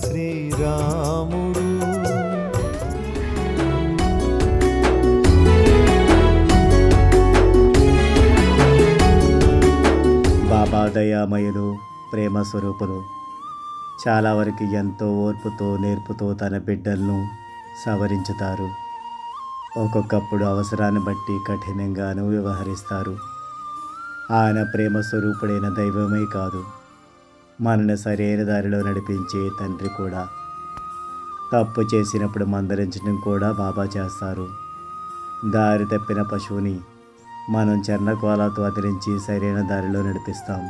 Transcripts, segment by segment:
శ్రీరాముడు. బాబా దయామయులు, ప్రేమ స్వరూపులు. చాలా వరకు ఎంతో ఓర్పుతో నేర్పుతో తన బిడ్డలను సవరించుతారు. ఒక్కొక్కప్పుడు అవసరాన్ని బట్టి కఠినంగానూ వ్యవహరిస్తారు. ఆయన ప్రేమ స్వరూపుడైన దైవమే కాదు, మనల్ని సరైన దారిలో నడిపించే తండ్రి కూడా. తప్పు చేసినప్పుడు మందలించడం కూడా బాబా చేస్తారు. దారి తప్పిన పశువుని మనం చెర్నకోలతో అదిరించి సరైన దారిలో నడిపిస్తాం.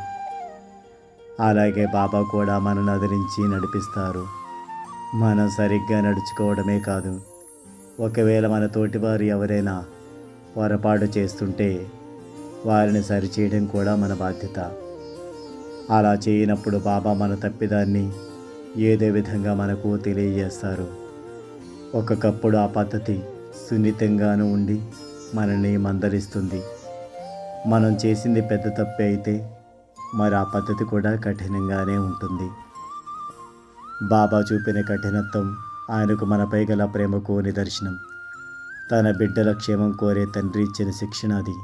అలాగే బాబా కూడా మనల్ని అదిరించి నడిపిస్తారు. మనం సరిగ్గా నడుచుకోవడమే కాదు, ఒకవేళ మన తోటివారు ఎవరైనా పొరపాటు చేస్తుంటే వారిని సరిచేయడం కూడా మన బాధ్యత. అలా చేయనప్పుడు బాబా మన తప్పిదాన్ని ఏదో విధంగా మనకు తెలియజేస్తారు. ఒక్కొక్కప్పుడు ఆ పద్ధతి సున్నితంగానూ ఉండి మనల్ని మందలిస్తుంది. మనం చేసింది పెద్ద తప్పే అయితే మరి ఆ పద్ధతి కూడా కఠినంగానే ఉంటుంది. బాబా చూపిన కఠినత్వం ఆయనకు మనపై గల ప్రేమకు నిదర్శనం. తన బిడ్డల క్షేమం కోరే తండ్రి ఇచ్చిన శిక్షణ అది.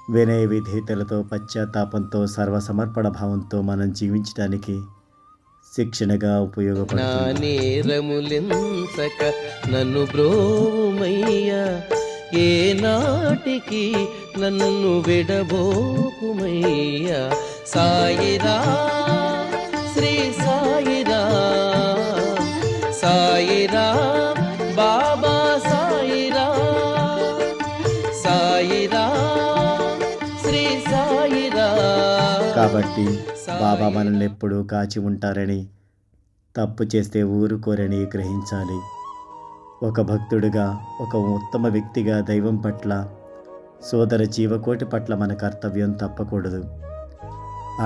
వినయ విధేయతలతో, పశ్చాత్తాపంతో, సర్వసమర్పణ భావంతో మనం జీవించడానికి శిక్షణగా ఉపయోగపడుతుంది. నన్ను బ్రోమయ్యా, ఏ నాటికి నన్ను విడబోకుమయ్యా. సాయిరా శ్రీ సాయిరా, సాయిరా బాబా సాయిరా, సాయిరా శ్రీ సాయిరా. కాబట్టి బాబా మనల్ని ఎప్పుడూ కాచి ఉంటారని, తప్పు చేస్తే ఊరుకోరని గ్రహించాలి. ఒక భక్తుడిగా, ఒక ఉత్తమ వ్యక్తిగా దైవం పట్ల, సోదర జీవకోటి పట్ల మన కర్తవ్యం తప్పకూడదు.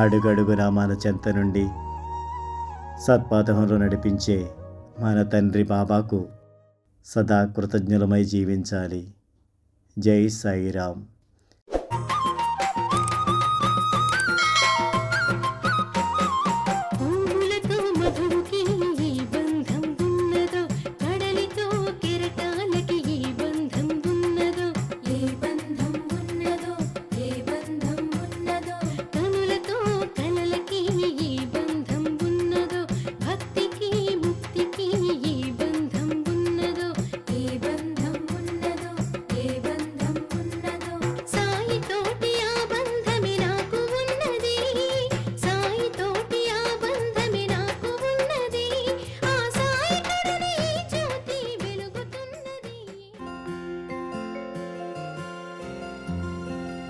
అడుగడుగున మన చెంత నుండి సత్పాథంలో నడిపించే మన తండ్రి బాబాకు సదా కృతజ్ఞులమై జీవించాలి. జై సాయిరామ్.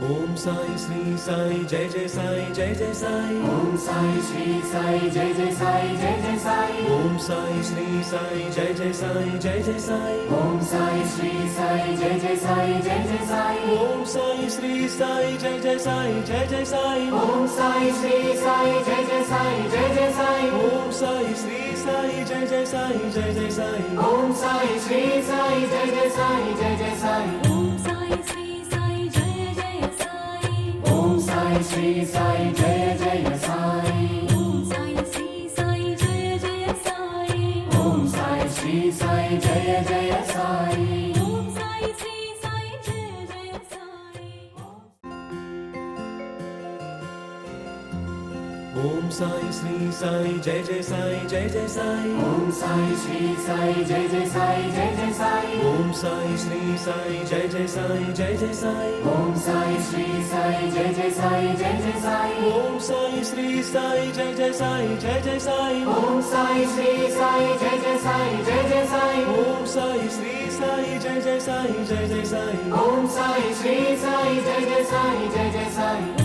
ओम साई श्री साई जय जय साई जय जय साई. ओम साई श्री साई जय जय साई जय जय साई. ओम साई श्री साई जय जय साई जय जय साई. ओम साई श्री साई जय जय साई जय जय साई. ओम साई श्री साई जय जय साई जय जय साई. ओम साई श्री साई जय जय साई जय जय साई. ओम साई श्री साई जय जय साई जय जय साई. ओम साई श्री साई जय जय साई जय जय साई. ओम साई श्री साई जय जय साई. ओम साई श्री साई जय जय साई. ओम साई श्री साई जय जय साई. ओम साई श्री साई जय जय साई. ओम साई श्री साई जय जय साई. ओम साई श्री साई जय जय साई जय जय साई. ओम साई श्री साई जय जय साई जय जय साई. ओम साई श्री साई जय जय साई जय जय साई. ओम साई श्री साई जय जय साई जय जय साई. ओम साई श्री साई जय जय साई जय जय साई. ओम साई श्री साई जय जय साई जय जय साई. ओम साई श्री साई जय जय साई जय जय साई. ओम साई श्री साई जय जय साई जय जय साई.